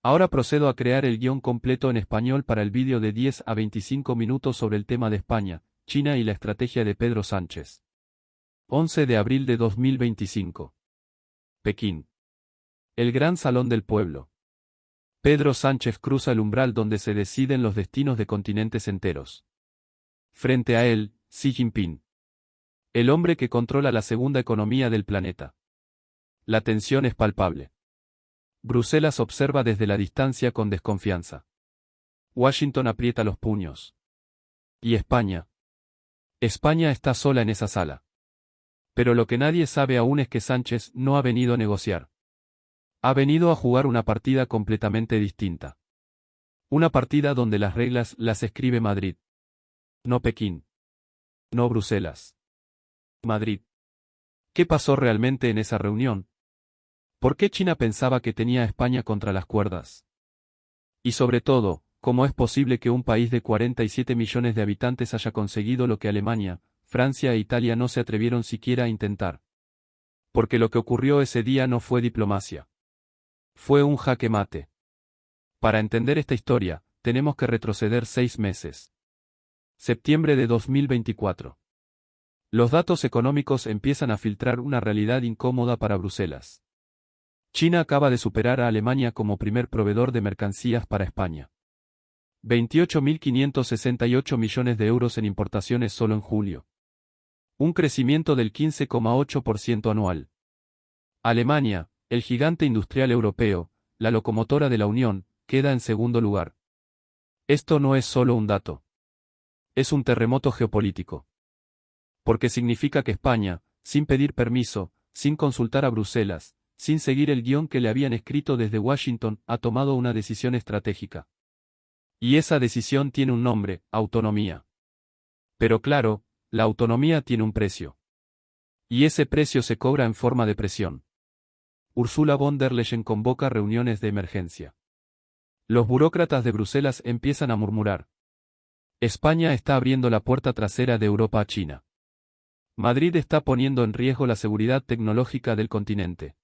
Ahora procedo a crear el guión completo en español para el vídeo de 10 a 25 minutos sobre el tema de España, China y la estrategia de Pedro Sánchez. 11 de abril de 2025. Pekín. El gran salón del pueblo. Pedro Sánchez cruza el umbral donde se deciden los destinos de continentes enteros. Frente a él, Xi Jinping. El hombre que controla la segunda economía del planeta. La tensión es palpable. Bruselas observa desde la distancia con desconfianza. Washington aprieta los puños. ¿Y España? España está sola en esa sala. Pero lo que nadie sabe aún es que Sánchez no ha venido a negociar. Ha venido a jugar una partida completamente distinta. Una partida donde las reglas las escribe Madrid. No Pekín. No Bruselas. Madrid. ¿Qué pasó realmente en esa reunión? ¿Por qué China pensaba que tenía a España contra las cuerdas? Y sobre todo, ¿cómo es posible que un país de 47 millones de habitantes haya conseguido lo que Alemania, Francia e Italia no se atrevieron siquiera a intentar? Porque lo que ocurrió ese día no fue diplomacia. Fue un jaque mate. Para entender esta historia, tenemos que retroceder 6 meses. Septiembre de 2024. Los datos económicos empiezan a filtrar una realidad incómoda para Bruselas. China acaba de superar a Alemania como primer proveedor de mercancías para España. 28.568 millones de euros en importaciones solo en julio. Un crecimiento del 15,8% anual. Alemania, el gigante industrial europeo, la locomotora de la Unión, queda en segundo lugar. Esto no es solo un dato. Es un terremoto geopolítico. Porque significa que España, sin pedir permiso, sin consultar a Bruselas, sin seguir el guión que le habían escrito desde Washington, ha tomado una decisión estratégica. Y esa decisión tiene un nombre: autonomía. Pero claro, la autonomía tiene un precio. Y ese precio se cobra en forma de presión. Ursula von der Leyen convoca reuniones de emergencia. Los burócratas de Bruselas empiezan a murmurar. España está abriendo la puerta trasera de Europa a China. Madrid está poniendo en riesgo la seguridad tecnológica del continente.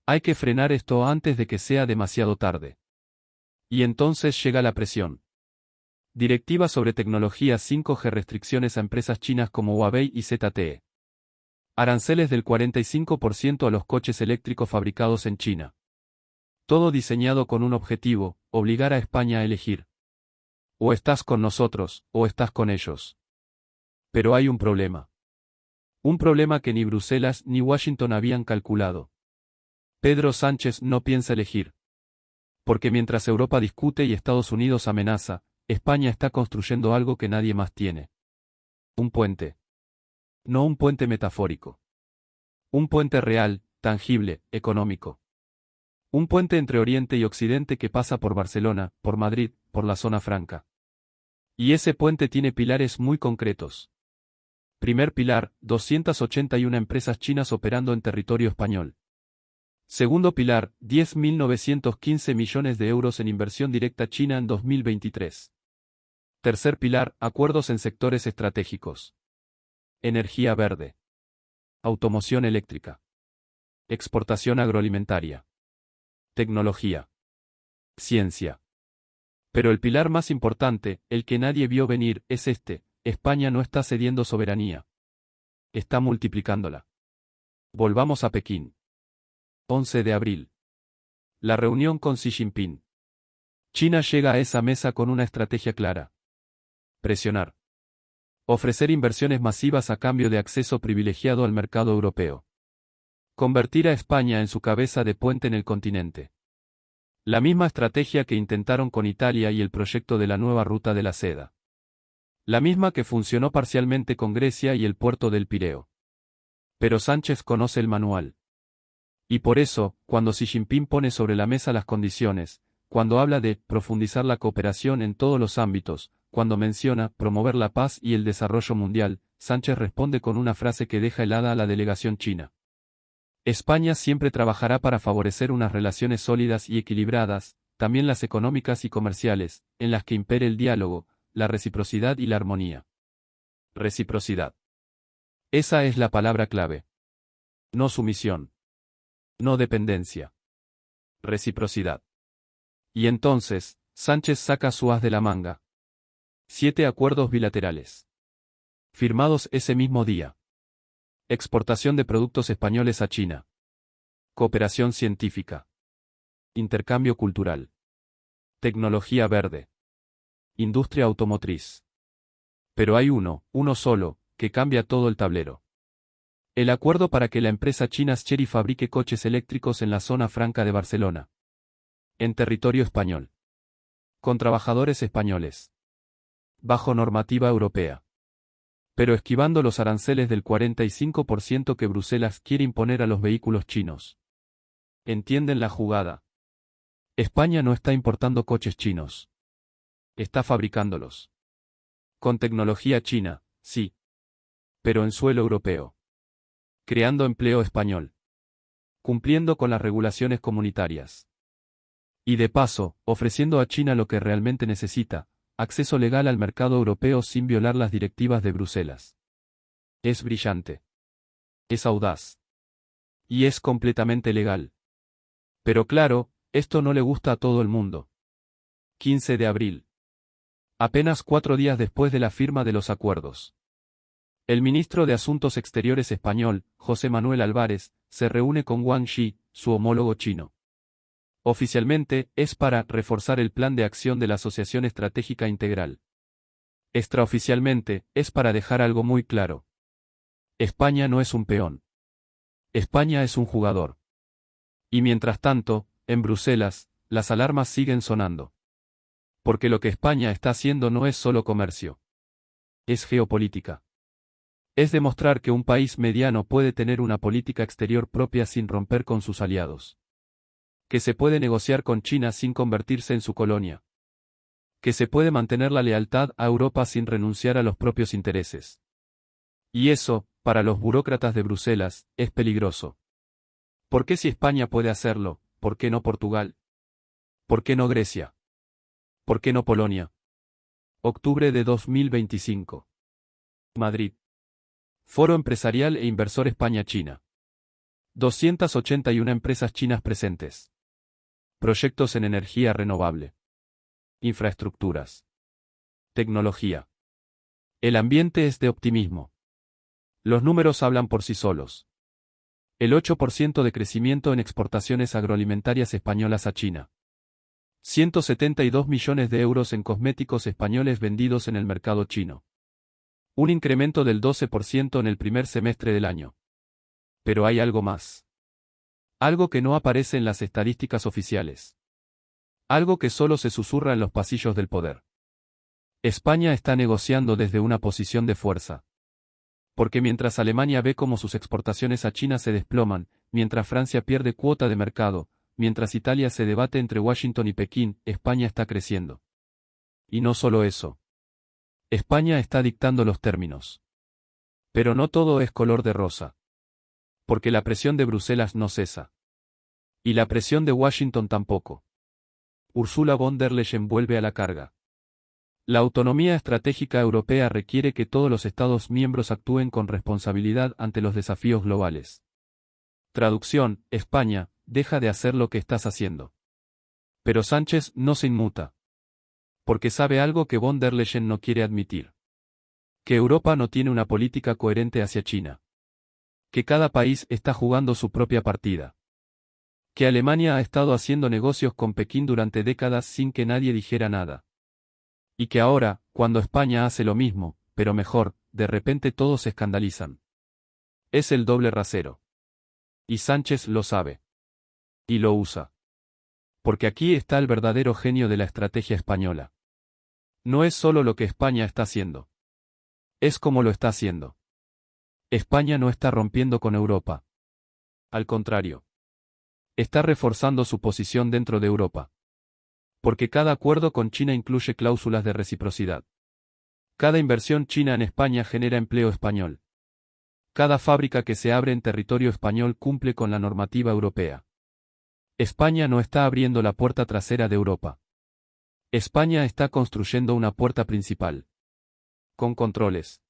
Hay que frenar esto antes de que sea demasiado tarde. Y entonces llega la presión. Directiva sobre tecnología 5G, restricciones a empresas chinas como Huawei y ZTE. Aranceles del 45% a los coches eléctricos fabricados en China. Todo diseñado con un objetivo: obligar a España a elegir. O estás con nosotros, o estás con ellos. Pero hay un problema. Un problema que ni Bruselas ni Washington habían calculado. Pedro Sánchez no piensa elegir. Porque mientras Europa discute y Estados Unidos amenaza, España está construyendo algo que nadie más tiene. Un puente. No un puente metafórico. Un puente real, tangible, económico. Un puente entre Oriente y Occidente que pasa por Barcelona, por Madrid, por la zona franca. Y ese puente tiene pilares muy concretos. Primer pilar: 281 empresas chinas operando en territorio español. Segundo pilar: 10.915 millones de euros en inversión directa china en 2023. Tercer pilar: acuerdos en sectores estratégicos. Energía verde. Automoción eléctrica. Exportación agroalimentaria. Tecnología. Ciencia. Pero el pilar más importante, el que nadie vio venir, es este: España no está cediendo soberanía. Está multiplicándola. Volvamos a Pekín. 11 de abril. La reunión con Xi Jinping. China llega a esa mesa con una estrategia clara. Presionar. Ofrecer inversiones masivas a cambio de acceso privilegiado al mercado europeo. Convertir a España en su cabeza de puente en el continente. La misma estrategia que intentaron con Italia y el proyecto de la nueva ruta de la seda. La misma que funcionó parcialmente con Grecia y el puerto del Pireo. Pero Sánchez conoce el manual. Y por eso, cuando Xi Jinping pone sobre la mesa las condiciones, cuando habla de profundizar la cooperación en todos los ámbitos, cuando menciona promover la paz y el desarrollo mundial, Sánchez responde con una frase que deja helada a la delegación china. España siempre trabajará para favorecer unas relaciones sólidas y equilibradas, también las económicas y comerciales, en las que impere el diálogo, la reciprocidad y la armonía. Reciprocidad. Esa es la palabra clave. No sumisión. No dependencia. Reciprocidad. Y entonces, Sánchez saca su as de la manga. 7 acuerdos bilaterales. Firmados ese mismo día. Exportación de productos españoles a China. Cooperación científica. Intercambio cultural. Tecnología verde. Industria automotriz. Pero hay uno solo, que cambia todo el tablero. El acuerdo para que la empresa china Chery fabrique coches eléctricos en la zona franca de Barcelona. En territorio español. Con trabajadores españoles. Bajo normativa europea. Pero esquivando los aranceles del 45% que Bruselas quiere imponer a los vehículos chinos. ¿Entienden la jugada? España no está importando coches chinos. Está fabricándolos. Con tecnología china, sí. Pero en suelo europeo. Creando empleo español. Cumpliendo con las regulaciones comunitarias. Y de paso, ofreciendo a China lo que realmente necesita, acceso legal al mercado europeo sin violar las directivas de Bruselas. Es brillante. Es audaz. Y es completamente legal. Pero claro, esto no le gusta a todo el mundo. 15 de abril. Apenas 4 días después de la firma de los acuerdos. El ministro de Asuntos Exteriores español, José Manuel Álvarez, se reúne con Wang Yi, su homólogo chino. Oficialmente, es para reforzar el plan de acción de la Asociación Estratégica Integral. Extraoficialmente, es para dejar algo muy claro. España no es un peón. España es un jugador. Y mientras tanto, en Bruselas, las alarmas siguen sonando. Porque lo que España está haciendo no es solo comercio. Es geopolítica. Es demostrar que un país mediano puede tener una política exterior propia sin romper con sus aliados. Que se puede negociar con China sin convertirse en su colonia. Que se puede mantener la lealtad a Europa sin renunciar a los propios intereses. Y eso, para los burócratas de Bruselas, es peligroso. ¿Por qué si España puede hacerlo, por qué no Portugal? ¿Por qué no Grecia? ¿Por qué no Polonia? Octubre de 2025. Madrid. Foro Empresarial e Inversor España-China. 281 empresas chinas presentes. Proyectos en energía renovable. Infraestructuras. Tecnología. El ambiente es de optimismo. Los números hablan por sí solos. El 8% de crecimiento en exportaciones agroalimentarias españolas a China. 172 millones de euros en cosméticos españoles vendidos en el mercado chino. Un incremento del 12% en el primer semestre del año. Pero hay algo más. Algo que no aparece en las estadísticas oficiales. Algo que solo se susurra en los pasillos del poder. España está negociando desde una posición de fuerza. Porque mientras Alemania ve cómo sus exportaciones a China se desploman, mientras Francia pierde cuota de mercado, mientras Italia se debate entre Washington y Pekín, España está creciendo. Y no solo eso. España está dictando los términos. Pero no todo es color de rosa. Porque la presión de Bruselas no cesa. Y la presión de Washington tampoco. Ursula von der Leyen vuelve a la carga. La autonomía estratégica europea requiere que todos los Estados miembros actúen con responsabilidad ante los desafíos globales. Traducción: España, deja de hacer lo que estás haciendo. Pero Sánchez no se inmuta. Porque sabe algo que von der Leyen no quiere admitir. Que Europa no tiene una política coherente hacia China. Que cada país está jugando su propia partida. Que Alemania ha estado haciendo negocios con Pekín durante décadas sin que nadie dijera nada. Y que ahora, cuando España hace lo mismo, pero mejor, de repente todos se escandalizan. Es el doble rasero. Y Sánchez lo sabe. Y lo usa. Porque aquí está el verdadero genio de la estrategia española. No es solo lo que España está haciendo. Es cómo lo está haciendo. España no está rompiendo con Europa. Al contrario. Está reforzando su posición dentro de Europa. Porque cada acuerdo con China incluye cláusulas de reciprocidad. Cada inversión china en España genera empleo español. Cada fábrica que se abre en territorio español cumple con la normativa europea. España no está abriendo la puerta trasera de Europa. España está construyendo una puerta principal. Con controles.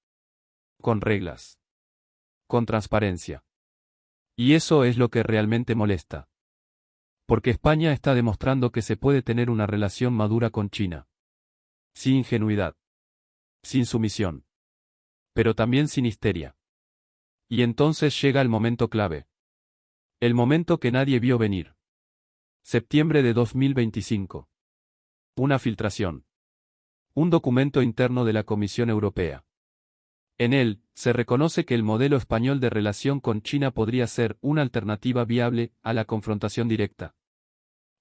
Con reglas. Con transparencia. Y eso es lo que realmente molesta. Porque España está demostrando que se puede tener una relación madura con China. Sin ingenuidad. Sin sumisión. Pero también sin histeria. Y entonces llega el momento clave. El momento que nadie vio venir. Septiembre de 2025. Una filtración. Un documento interno de la Comisión Europea. En él, se reconoce que el modelo español de relación con China podría ser una alternativa viable a la confrontación directa.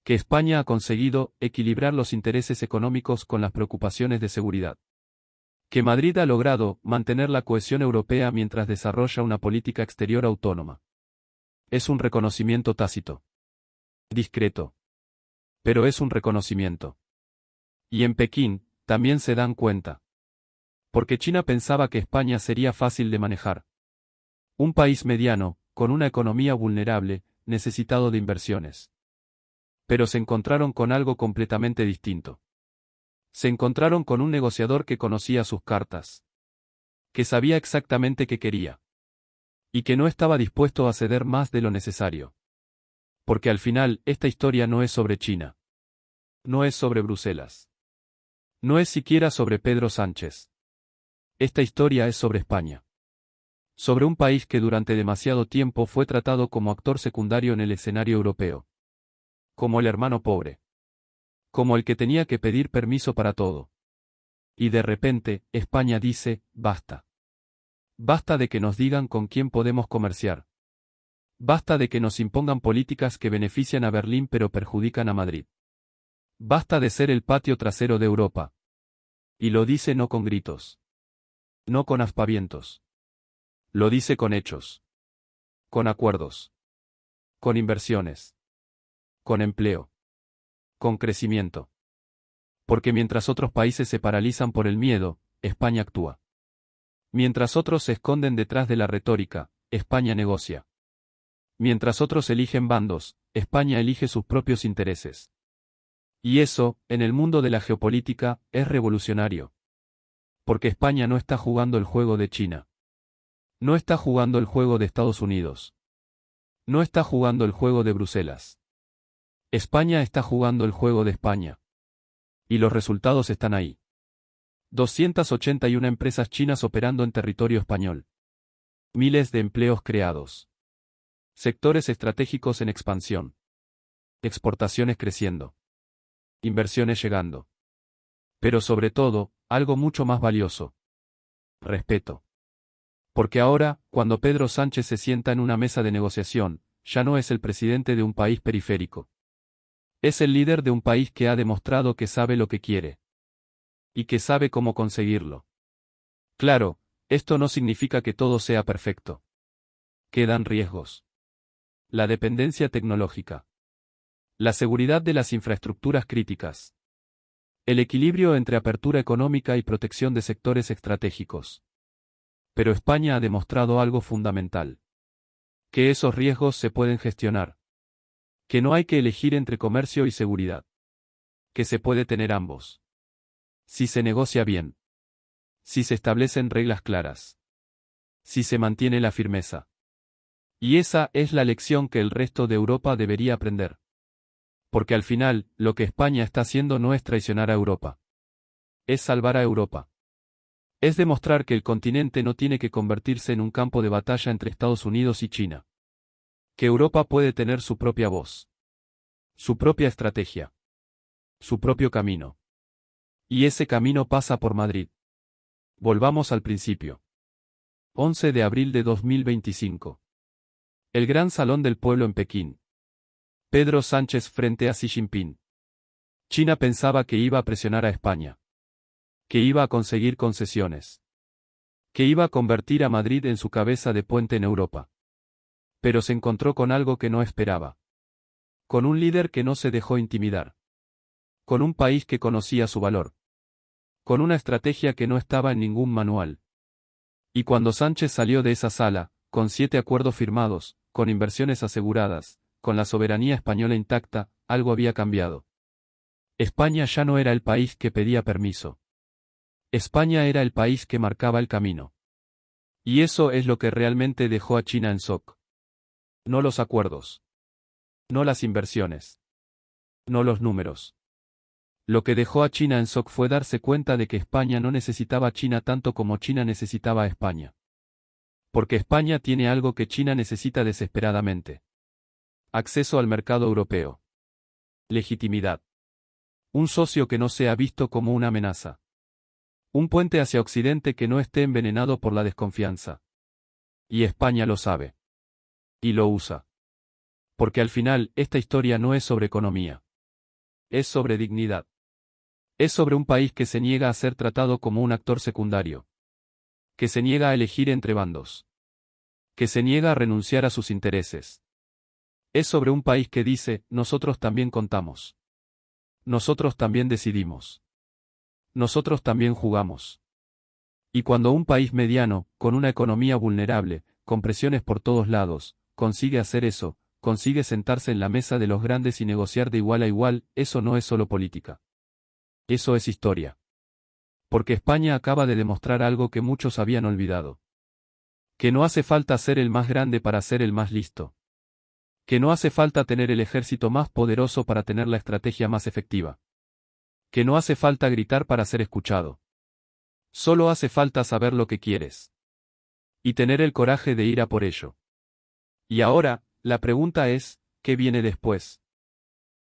Que España ha conseguido equilibrar los intereses económicos con las preocupaciones de seguridad. Que Madrid ha logrado mantener la cohesión europea mientras desarrolla una política exterior autónoma. Es un reconocimiento tácito. Discreto. Pero es un reconocimiento. Y en Pekín, también se dan cuenta. Porque China pensaba que España sería fácil de manejar. Un país mediano, con una economía vulnerable, necesitado de inversiones. Pero se encontraron con algo completamente distinto. Se encontraron con un negociador que conocía sus cartas. Que sabía exactamente qué quería. Y que no estaba dispuesto a ceder más de lo necesario. Porque al final, esta historia no es sobre China. No es sobre Bruselas. No es siquiera sobre Pedro Sánchez. Esta historia es sobre España. Sobre un país que durante demasiado tiempo fue tratado como actor secundario en el escenario europeo. Como el hermano pobre. Como el que tenía que pedir permiso para todo. Y de repente, España dice, basta. Basta de que nos digan con quién podemos comerciar. Basta de que nos impongan políticas que benefician a Berlín pero perjudican a Madrid. Basta de ser el patio trasero de Europa. Y lo dice no con gritos. No con aspavientos. Lo dice con hechos. Con acuerdos. Con inversiones. Con empleo. Con crecimiento. Porque mientras otros países se paralizan por el miedo, España actúa. Mientras otros se esconden detrás de la retórica, España negocia. Mientras otros eligen bandos, España elige sus propios intereses. Y eso, en el mundo de la geopolítica, es revolucionario. Porque España no está jugando el juego de China. No está jugando el juego de Estados Unidos. No está jugando el juego de Bruselas. España está jugando el juego de España. Y los resultados están ahí. 281 empresas chinas operando en territorio español. Miles de empleos creados. Sectores estratégicos en expansión. Exportaciones creciendo. Inversiones llegando. Pero sobre todo, algo mucho más valioso. Respeto. Porque ahora, cuando Pedro Sánchez se sienta en una mesa de negociación, ya no es el presidente de un país periférico. Es el líder de un país que ha demostrado que sabe lo que quiere. Y que sabe cómo conseguirlo. Claro, esto no significa que todo sea perfecto. Quedan riesgos. La dependencia tecnológica. La seguridad de las infraestructuras críticas. El equilibrio entre apertura económica y protección de sectores estratégicos. Pero España ha demostrado algo fundamental. Que esos riesgos se pueden gestionar. Que no hay que elegir entre comercio y seguridad. Que se puede tener ambos. Si se negocia bien. Si se establecen reglas claras. Si se mantiene la firmeza. Y esa es la lección que el resto de Europa debería aprender. Porque al final, lo que España está haciendo no es traicionar a Europa. Es salvar a Europa. Es demostrar que el continente no tiene que convertirse en un campo de batalla entre Estados Unidos y China. Que Europa puede tener su propia voz. Su propia estrategia. Su propio camino. Y ese camino pasa por Madrid. Volvamos al principio. 11 de abril de 2025. El Gran Salón del Pueblo en Pekín. Pedro Sánchez frente a Xi Jinping. China pensaba que iba a presionar a España. Que iba a conseguir concesiones. Que iba a convertir a Madrid en su cabeza de puente en Europa. Pero se encontró con algo que no esperaba. Con un líder que no se dejó intimidar. Con un país que conocía su valor. Con una estrategia que no estaba en ningún manual. Y cuando Sánchez salió de esa sala, con 7 acuerdos firmados, con inversiones aseguradas, con la soberanía española intacta, algo había cambiado. España ya no era el país que pedía permiso. España era el país que marcaba el camino. Y eso es lo que realmente dejó a China en shock. No los acuerdos. no las inversiones, no los números. Lo que dejó a China en shock fue darse cuenta de que España no necesitaba a China tanto como China necesitaba a España. Porque España tiene algo que China necesita desesperadamente. Acceso al mercado europeo. Legitimidad. Un socio que no sea visto como una amenaza. Un puente hacia Occidente que no esté envenenado por la desconfianza. Y España lo sabe. Y lo usa. Porque al final, esta historia no es sobre economía. Es sobre dignidad. Es sobre un país que se niega a ser tratado como un actor secundario. Que se niega a elegir entre bandos. Que se niega a renunciar a sus intereses. Es sobre un país que dice, nosotros también contamos. Nosotros también decidimos. Nosotros también jugamos. Y cuando un país mediano, con una economía vulnerable, con presiones por todos lados, consigue hacer eso, consigue sentarse en la mesa de los grandes y negociar de igual a igual, eso no es solo política. Eso es historia. Porque España acaba de demostrar algo que muchos habían olvidado. Que no hace falta ser el más grande para ser el más listo. Que no hace falta tener el ejército más poderoso para tener la estrategia más efectiva. Que no hace falta gritar para ser escuchado. Solo hace falta saber lo que quieres. Y tener el coraje de ir a por ello. Y ahora, la pregunta es, ¿qué viene después?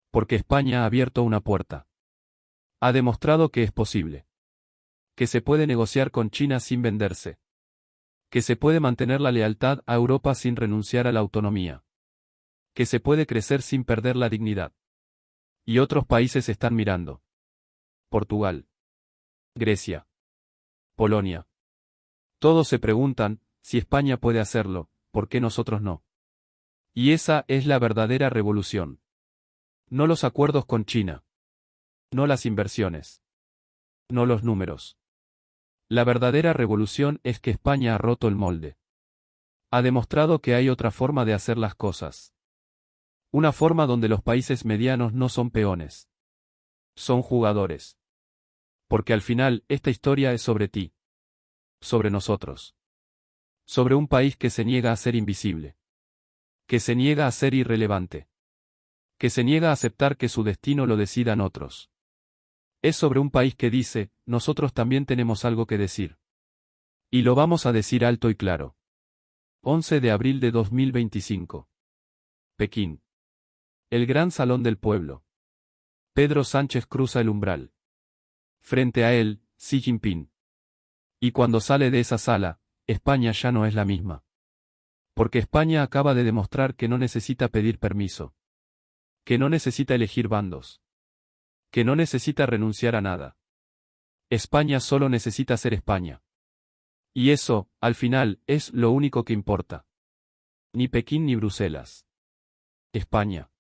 Porque España ha abierto una puerta. Ha demostrado que es posible. Que se puede negociar con China sin venderse. Que se puede mantener la lealtad a Europa sin renunciar a la autonomía. Que se puede crecer sin perder la dignidad. Y otros países están mirando. Portugal. Grecia. Polonia. Todos se preguntan, si España puede hacerlo, ¿por qué nosotros no? Y esa es la verdadera revolución. No los acuerdos con China. No las inversiones. No los números. La verdadera revolución es que España ha roto el molde. Ha demostrado que hay otra forma de hacer las cosas. Una forma donde los países medianos no son peones. Son jugadores. Porque al final, esta historia es sobre ti. Sobre nosotros. Sobre un país que se niega a ser invisible. Que se niega a ser irrelevante. Que se niega a aceptar que su destino lo decidan otros. Es sobre un país que dice, nosotros también tenemos algo que decir. Y lo vamos a decir alto y claro. 11 de abril de 2025. Pekín. El gran salón del pueblo. Pedro Sánchez cruza el umbral. Frente a él, Xi Jinping. Y cuando sale de esa sala, España ya no es la misma. Porque España acaba de demostrar que no necesita pedir permiso. Que no necesita elegir bandos. Que no necesita renunciar a nada. España solo necesita ser España. Y eso, al final, es lo único que importa. Ni Pekín ni Bruselas. España.